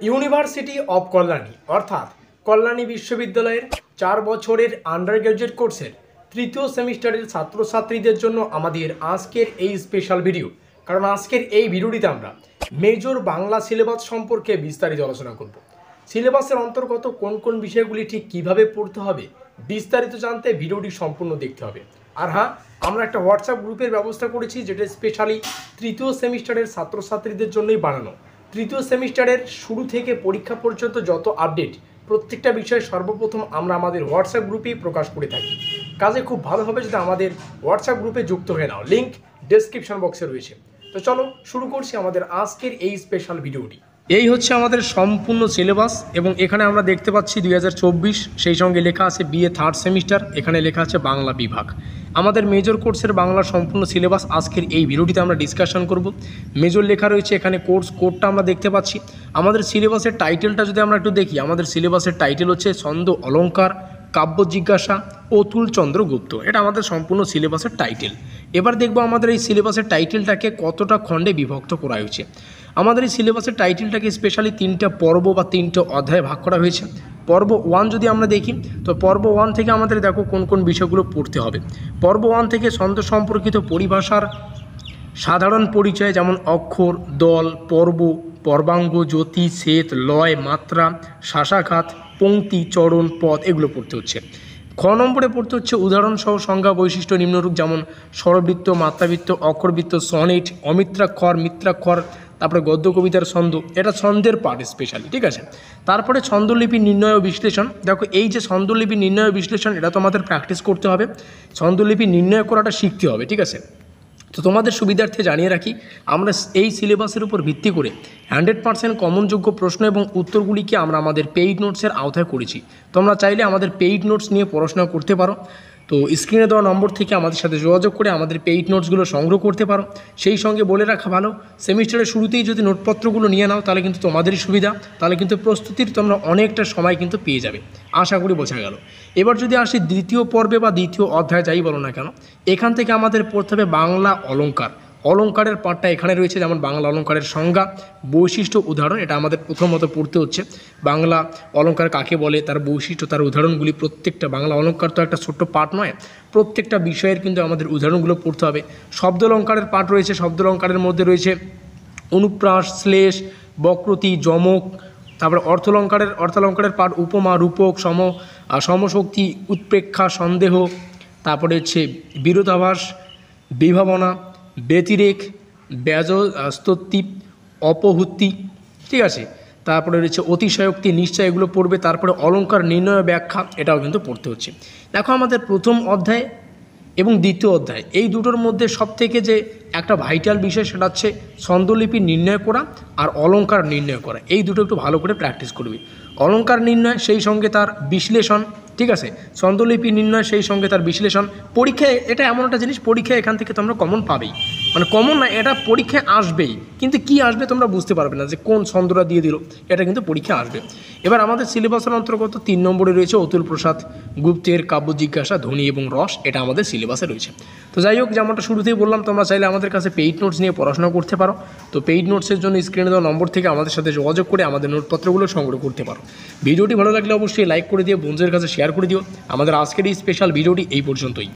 University of Kalyani অর্থাৎ কল্যাণী বিশ্ববিদ্যালয়ের 4 বছরের আন্ডার গ্র্যাজুয়েট কোর্সের তৃতীয় সেমিস্টারের ছাত্রছাত্রীদের জন্য আমাদের আজকের এই স্পেশাল ভিডিও। কারণ আজকের এই ভিডিওটিতে আমরা মেজর বাংলা সিলেবাস সম্পর্কে বিস্তারিত আলোচনা করব। সিলেবাসের অন্তর্গত কোন কোন বিষয়গুলি ঠিক কিভাবে পড়তে হবে বিস্তারিত জানতে ভিডিওটি সম্পূর্ণ দেখতে হবে। আর হ্যাঁ, আমরা একটা হোয়াটসঅ্যাপ গ্রুপের ব্যবস্থা করেছি, যেটা স্পেশালি তৃতীয় সেমিস্টারের ছাত্রছাত্রীদের জন্যই বানানো। তৃতীয় সেমিস্টারের শুরু থেকে পরীক্ষা পর্যন্ত যত আপডেট প্রত্যেকটা বিষয়ে সর্বপ্রথম আমরা আমাদের হোয়াটসঅ্যাপ গ্রুপেই প্রকাশ করে থাকি। কাজে খুব ভালো হবে যদি আমাদের হোয়াটসঅ্যাপ গ্রুপে যুক্ত হয়ে নাও, লিঙ্ক ডেসক্রিপশন বক্সে রয়েছে। তো চলো শুরু করছি আমাদের আজকের এই স্পেশাল ভিডিওটি। এই হচ্ছে আমাদের সম্পূর্ণ সিলেবাস এবং এখানে আমরা দেখতে পাচ্ছি 2024, সেই সঙ্গে লেখা আছে বিএ থার্ড সেমিস্টার, এখানে লেখা আছে বাংলা বিভাগ। আমাদের মেজর কোর্সের বাংলা সম্পূর্ণ সিলেবাস আজকের এই ভিডিওটিতে আমরা ডিসকাশন করব। মেজর লেখা রয়েছে এখানে, কোর্স কোডটা আমরা দেখতে পাচ্ছি। আমাদের সিলেবাসের টাইটেলটা যদি আমরা একটু দেখি, আমাদের সিলেবাসের টাইটেল হচ্ছে ছন্দ অলঙ্কার কাব্য জিজ্ঞাসা অতুল চন্দ্র গুপ্ত। এটা আমাদের সম্পূর্ণ সিলেবাসের টাইটেল। এবার দেখব আমাদের এই সিলেবাসের টাইটেলটাকে কতটা খণ্ডে বিভক্ত করা হয়েছে। আমাদের এই সিলেবাসের টাইটেলটাকে স্পেশালি 3টা পর্ব বা 3টা অধ্যায়ে ভাগ করা হয়েছে। পর্ব 1 যদি আমরা দেখি, তো পর্ব 1 থেকে আমাদের দেখো কোন কোন বিষয়গুলো পড়তে হবে। পর্ব 1 থেকে ছন্দ সম্পর্কিত পরিভাষার সাধারণ পরিচয়, যেমন অক্ষর, দল, পর্ব, পর্বাঙ্গ, জ্যোতি, শ্বেত, লয়, মাত্রা, শাসাঘাত, পংক্তি, চরণ, পদ, এগুলো পড়তে হচ্ছে। খ নম্বরে পড়তে হচ্ছে উদাহরণসহ সংজ্ঞা বৈশিষ্ট্য নিম্নরূপ, যেমন স্বরবৃত্ত, মাত্রাবৃত্ত, অক্ষরবৃত্ত, সনেট, অমিত্রাক্ষর, মিত্রাক্ষর, তারপরে গদ্য কবিতার ছন্দ, এটা ছন্দের পার্ট স্পেশালি, ঠিক আছে। তারপরে ছন্দলিপি নির্ণয় ও বিশ্লেষণ। দেখো এই যে ছন্দলিপি নির্ণয় ও বিশ্লেষণ, এটা তো আমাদের প্র্যাকটিস করতে হবে, ছন্দলিপি নির্ণয় করাটা শিখতে হবে, ঠিক আছে। তো তোমাদের সুবিধার্থে জানিয়ে রাখি, আমরা এই সিলেবাসের উপর ভিত্তি করে 100% কমনযোগ্য প্রশ্ন এবং উত্তরগুলিকে আমরা আমাদের পেইড নোটসের আওতায় করেছি। তোমরা চাইলে আমাদের পেইড নোটস নিয়ে পড়াশোনা করতে পারো। তো স্ক্রিনে দেওয়া নম্বর থেকে আমাদের সাথে যোগাযোগ করে আমাদের পেইড নোটসগুলো সংগ্রহ করতে পারো। সেই সঙ্গে বলে রাখা ভালো, সেমিস্টারের শুরুতেই যদি নোটপত্রগুলো নিয়ে নাও তাহলে কিন্তু তোমাদেরই সুবিধা, তাহলে কিন্তু প্রস্তুতির তোমরা অনেকটা সময় কিন্তু পেয়ে যাবে। আশা করি বোঝা গেল। এবার যদি আসি দ্বিতীয় পর্বে বা দ্বিতীয় অধ্যায় যাই বলো না কেন, এখান থেকে আমাদের পড়তে হবে বাংলা অলঙ্কার। অলঙ্কারের পার্টটা এখানে রয়েছে, যেমন বাংলা অলঙ্কারের সংজ্ঞা, বৈশিষ্ট্য, উদাহরণ, এটা আমাদের প্রথমত পড়তে হচ্ছে। বাংলা অলঙ্কার কাকে বলে, তার বৈশিষ্ট্য, তার উদাহরণগুলি, প্রত্যেকটা বাংলা অলঙ্কার তো একটা ছোট্ট পার্ট নয়, প্রত্যেকটা বিষয়ের কিন্তু আমাদের উদাহরণগুলো পড়তে হবে। শব্দ অলঙ্কারের পার্ট রয়েছে, শব্দ অলঙ্কারের মধ্যে রয়েছে অনুপ্রাস, শ্লেষ, বক্রতি, যমক। তারপরে অর্থালঙ্কারের পার্ট উপমা, রূপক, সমশক্তি, উৎপ্রেক্ষা, সন্দেহ, তারপরে হচ্ছে বিরোধাভাস, বিভাবনা, ব্যতিরেক, ব্যজস্তোক্তি, অপহুতি, ঠিক আছে। তারপরে রয়েছে অতিশয়োক্তি, নিশ্চয়, এগুলো পড়বে। তারপরে অলঙ্কার নির্ণয় ব্যাখ্যা, এটাও কিন্তু পড়তে হচ্ছে। দেখো আমাদের প্রথম অধ্যায় এবং দ্বিতীয় অধ্যায়, এই দুটোর মধ্যে সবথেকে যে একটা ভাইটাল বিষয় সেটা হচ্ছে ছন্দলিপি নির্ণয় করা আর অলঙ্কার নির্ণয় করা। এই দুটো একটু ভালো করে প্র্যাকটিস করবে। অলঙ্কার নির্ণয় সেই সঙ্গে তার বিশ্লেষণ, ঠিক আছে। ছন্দলিপি নির্ণয় সেই সঙ্গে তার বিশ্লেষণ। পরীক্ষায় এটা এমন একটা জিনিস, পরীক্ষায় এখান থেকে তোমরা কমন পাবেই, মানে কমন না, এটা পরীক্ষায় আসবেই, কিন্তু কি আসবে তোমরা বুঝতে পারবে না যে কোন ছন্দটা দিয়ে দিল, এটা কিন্তু পরীক্ষায় আসবে। এবার আমাদের সিলেবাসের অন্তর্গত 3 নম্বরে রয়েছে অতুল প্রসাদ গুপ্তের কাব্য জিজ্ঞাসা, ধ্বনি এবং রস, এটা আমাদের সিলেবাসে রয়েছে। তো যাই হোক, যেমনটা শুরুতেই বললাম, তোমরা চাইলে আমাদের কাছে পেইড নোটস নিয়ে পড়াশোনা করতে পারো। তো পেইড নোটসের জন্য স্ক্রিনে দেওয়া নম্বর থেকে আমাদের সাথে যোগাযোগ করে আমাদের নোটপত্রগুলো সংগ্রহ করতে পারো। ভিডিওটি ভালো লাগলে অবশ্যই লাইক করে দিও, বন্ধুদের কাছে শেয়ার করে দিও। আমাদের আজকের এই স্পেশাল ভিডিওটি এই পর্যন্তই।